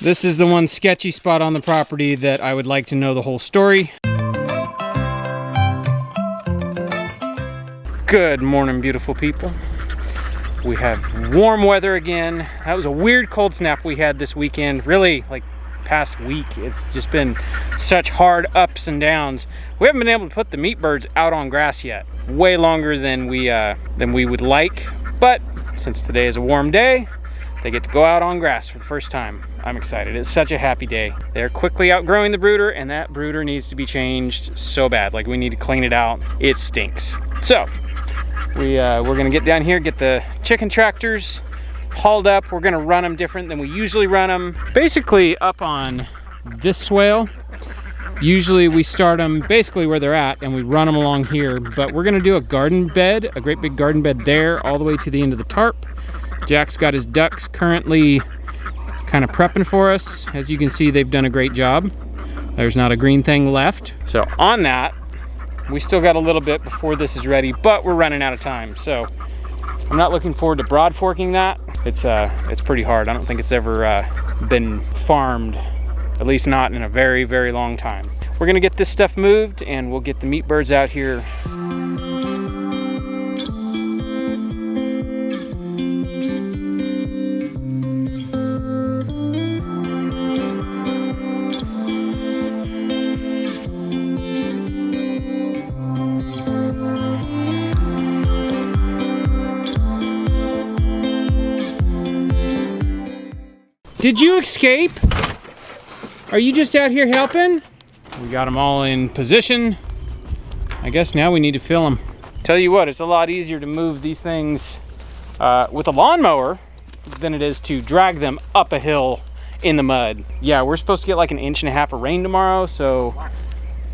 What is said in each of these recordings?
This is the one sketchy spot on the property that I would like to know the whole story. Good morning, beautiful people. We have warm weather again. That was a weird cold snap we had this weekend. Really, like past week, it's just been such hard ups and downs. We haven't been able to put the meat birds out on grass yet. Way longer than we would like. But since today is a warm day, they get to go out on grass for the first time. I'm excited. It's such a happy day. They're quickly outgrowing the brooder, and that brooder needs to be changed so bad. Like, we need to clean it out. It stinks. So we're gonna get down here, get the chicken tractors hauled up. We're gonna run them different than we usually run them. Basically up on this swale, usually we start them basically where they're at and we run them along here, but we're gonna do a garden bed, a great big garden bed there all the way to the end of the tarp. Jack's got his ducks currently kind of prepping for us. As you can see, they've done a great job. There's not a green thing left. So on that, we still got a little bit before this is ready, but we're running out of time. So I'm not looking forward to broad forking that. It's pretty hard. I don't think it's ever been farmed, at least not in a very, very long time. We're gonna get this stuff moved and we'll get the meat birds out here. Did you escape? Are you just out here helping? We got them all in position. I guess now we need to fill them. Tell you what, it's a lot easier to move these things with a lawnmower than it is to drag them up a hill in the mud. Yeah, we're supposed to get like 1.5 inches of rain tomorrow, so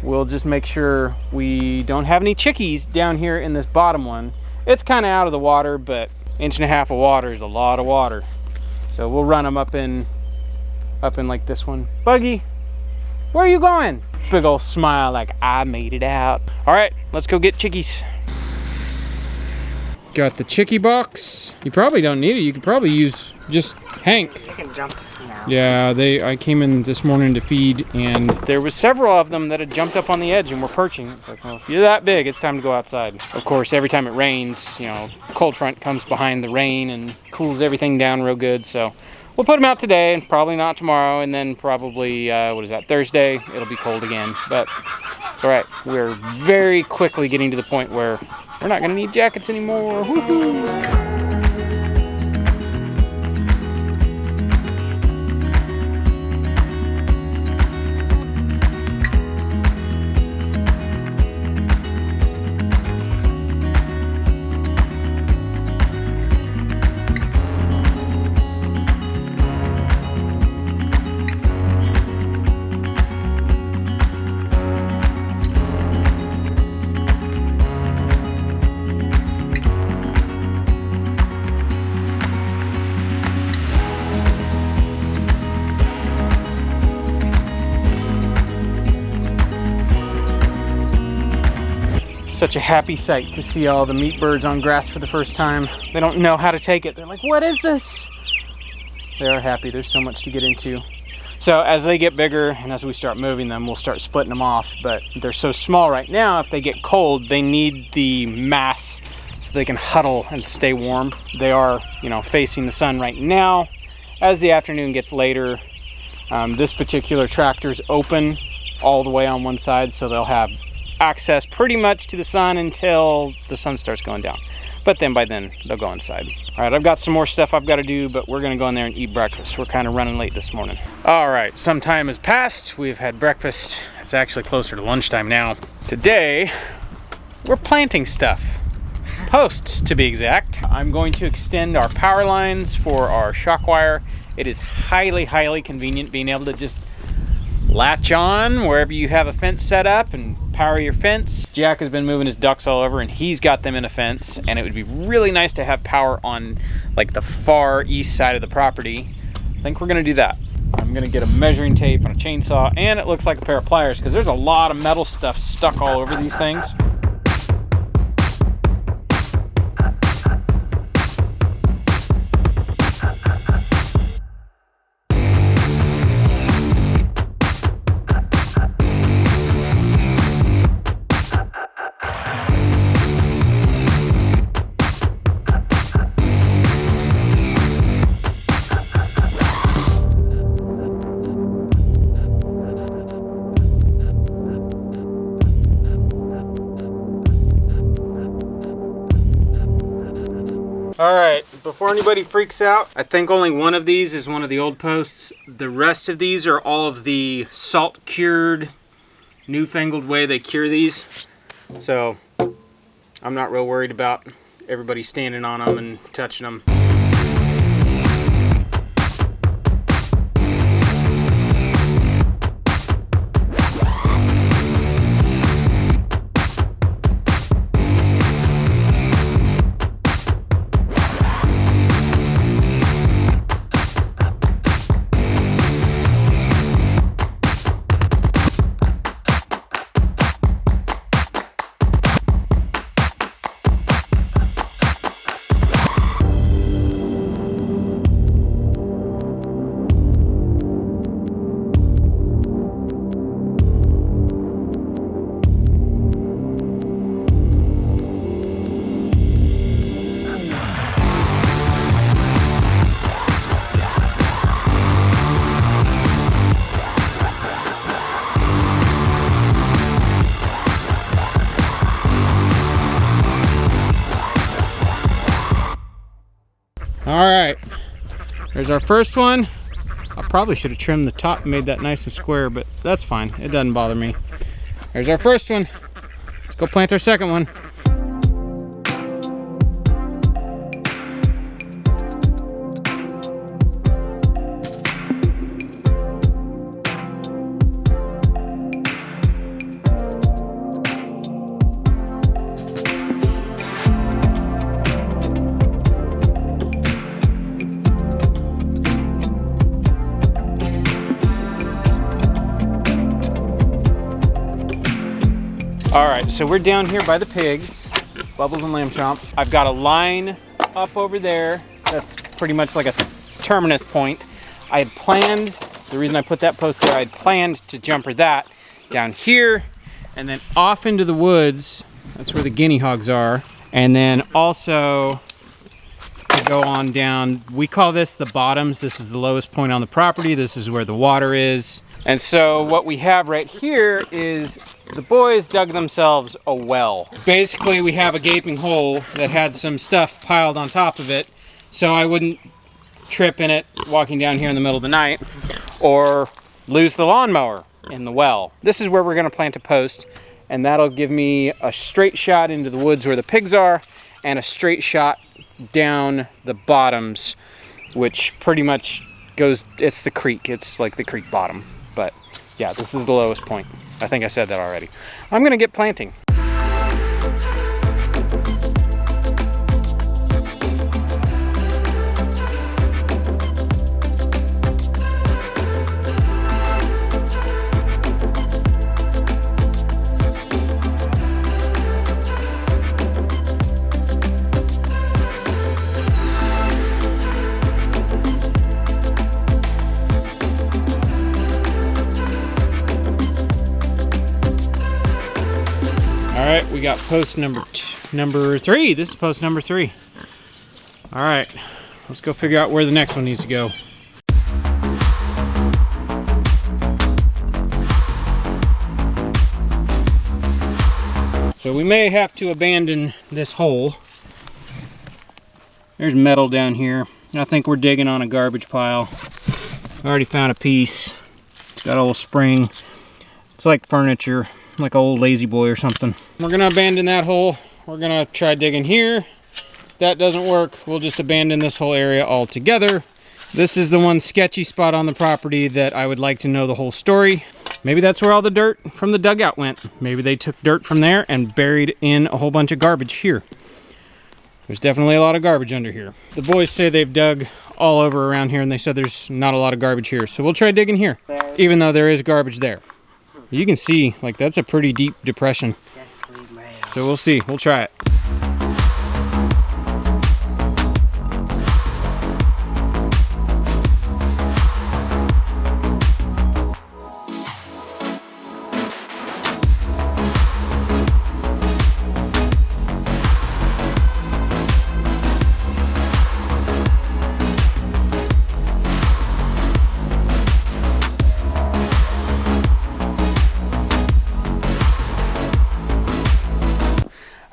we'll just make sure we don't have any chickies down here in this bottom one. It's kind of out of the water, but 1.5 inches of water is a lot of water. So we'll run them up in like this one. Buggy, where are you going? Big old smile like I made it out. All right, let's go get chickies. Got the chickie box. You probably don't need it. You could probably use just Hank. They can jump now. Yeah, I came in this morning to feed and there was several of them that had jumped up on the edge and were perching. It's like, well, if you're that big, it's time to go outside. Of course, every time it rains, you know, cold front comes behind the rain and cools everything down real good. So we'll put them out today and probably not tomorrow. And then probably, what is that, Thursday, it'll be cold again. But it's all right. We're very quickly getting to the point where we're not gonna need jackets anymore. Woohoo! Such a happy sight to see all the meat birds on grass for the first time. They don't know how to take it. They're like, what is this? They are happy. There's so much to get into. So as they get bigger and as we start moving them, we'll start splitting them off. But they're so small right now, if they get cold, they need the mass so they can huddle and stay warm. They are, you know, facing the sun right now. As the afternoon gets later, this particular tractor's open all the way on one side, so they'll have access pretty much to the sun until the sun starts going down. But then by then they'll go inside. All right, I've got some more stuff I've got to do, but we're gonna go in there and eat breakfast. We're kind of running late this morning. All right, some time has passed. We've had breakfast. It's actually closer to lunchtime now. Today, we're planting stuff. Posts, to be exact. I'm going to extend our power lines for our shock wire. It is highly, highly convenient being able to just latch on wherever you have a fence set up and power your fence. Jack has been moving his ducks all over and he's got them in a fence, and it would be really nice to have power on like the far east side of the property. I think we're gonna do that. I'm gonna get a measuring tape and a chainsaw, and it looks like a pair of pliers because there's a lot of metal stuff stuck all over these things. Before anybody freaks out, I think only one of these is one of the old posts. The rest of these are all of the salt cured, newfangled way they cure these. So I'm not real worried about everybody standing on them and touching them. All right, there's our first one. I probably should have trimmed the top and made that nice and square, but that's fine. It doesn't bother me. There's our first one. Let's go plant our second one. All right, so we're down here by the pigs, Bubbles and Lamb Chomp. I've got a line up over there. That's pretty much like a terminus point. I had planned, the reason I put that post there, I had planned to jumper that down here and then off into the woods. That's where the guinea hogs are. And then also to go on down, we call this the bottoms. This is the lowest point on the property. This is where the water is. And so what we have right here is the boys dug themselves a well. Basically, we have a gaping hole that had some stuff piled on top of it, so I wouldn't trip in it walking down here in the middle of the night or lose the lawnmower in the well. This is where we're gonna plant a post, and that'll give me a straight shot into the woods where the pigs are and a straight shot down the bottoms, which pretty much goes, it's the creek. It's like the creek bottom. But yeah, this is the lowest point. I think I said that already. I'm gonna get planting. All right, we got post number 3. This is post number 3. All right, let's go figure out where the next one needs to go. So we may have to abandon this hole. There's metal down here. I think we're digging on a garbage pile. I already found a piece. It's got a little spring. It's like furniture, like an old lazy boy or something. We're gonna abandon that hole. We're gonna try digging here. If that doesn't work, we'll just abandon this whole area altogether. This is the one sketchy spot on the property that I would like to know the whole story. Maybe that's where all the dirt from the dugout went. Maybe they took dirt from there and buried in a whole bunch of garbage here. There's definitely a lot of garbage under here. The boys say they've dug all over around here and they said there's not a lot of garbage here. So we'll try digging here, even though there is garbage there. You can see, like, that's a pretty deep depression. So we'll see, we'll try it.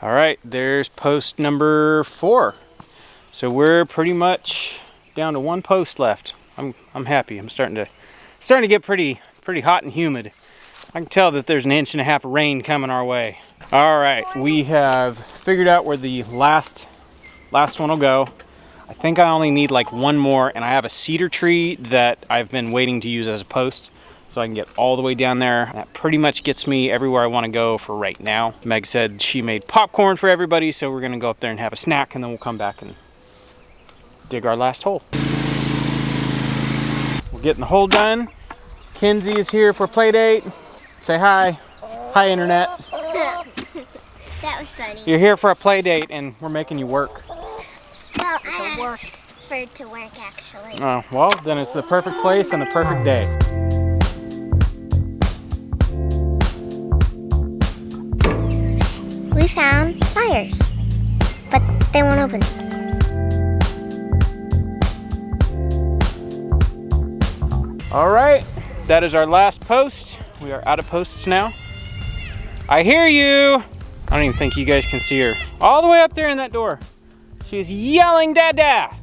All right, there's post number 4. So we're pretty much down to 1 post left. I'm happy. I'm starting to get pretty hot and humid. I can tell that there's 1.5 inches of rain coming our way. All right, we have figured out where the last one will go. I think I only need like 1 more, and I have a cedar tree that I've been waiting to use as a post, so I can get all the way down there. That pretty much gets me everywhere I want to go for right now. Meg said she made popcorn for everybody, so we're gonna go up there and have a snack, and then we'll come back and dig our last hole. We're getting the hole done. Kinsey is here for play date. Say hi. Hi, internet. That was funny. You're here for a play date, and we're making you work. Well, I asked for it to work, actually. Oh, well, then it's the perfect place and the perfect day. We found pliers, but they won't open. All right, that is our last post. We are out of posts now. I hear you. I don't even think you guys can see her. All the way up there in that door. She's yelling, Dada.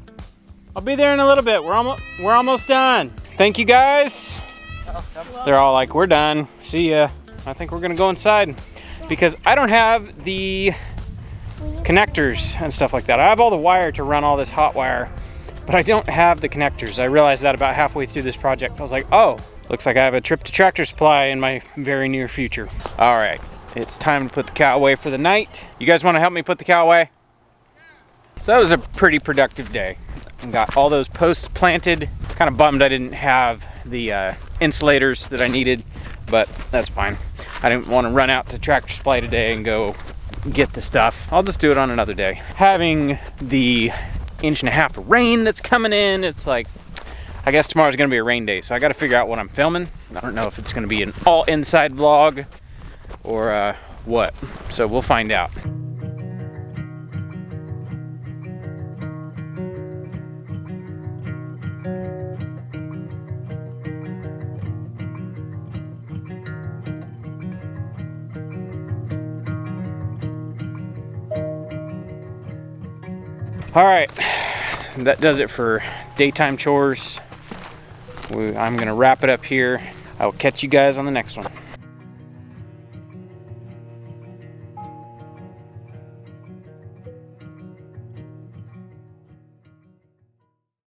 I'll be there in a little bit. We're almost done. Thank you guys. They're all like, we're done. See ya. I think we're gonna go inside because I don't have the connectors and stuff like that. I have all the wire to run all this hot wire, but I don't have the connectors. I realized that about halfway through this project. I was like, oh, looks like I have a trip to Tractor Supply in my very near future. All right, it's time to put the cow away for the night. You guys wanna help me put the cow away? So that was a pretty productive day. I got all those posts planted. Kind of bummed I didn't have the insulators that I needed, but that's fine. I didn't want to run out to Tractor Supply today and go get the stuff. I'll just do it on another day. Having the 1.5 inches of rain that's coming in, it's like, I guess tomorrow's gonna be a rain day, so I gotta figure out what I'm filming. I don't know if it's gonna be an all inside vlog or what, so we'll find out. All right, that does it for daytime chores. I'm gonna wrap it up here. I will catch you guys on the next one.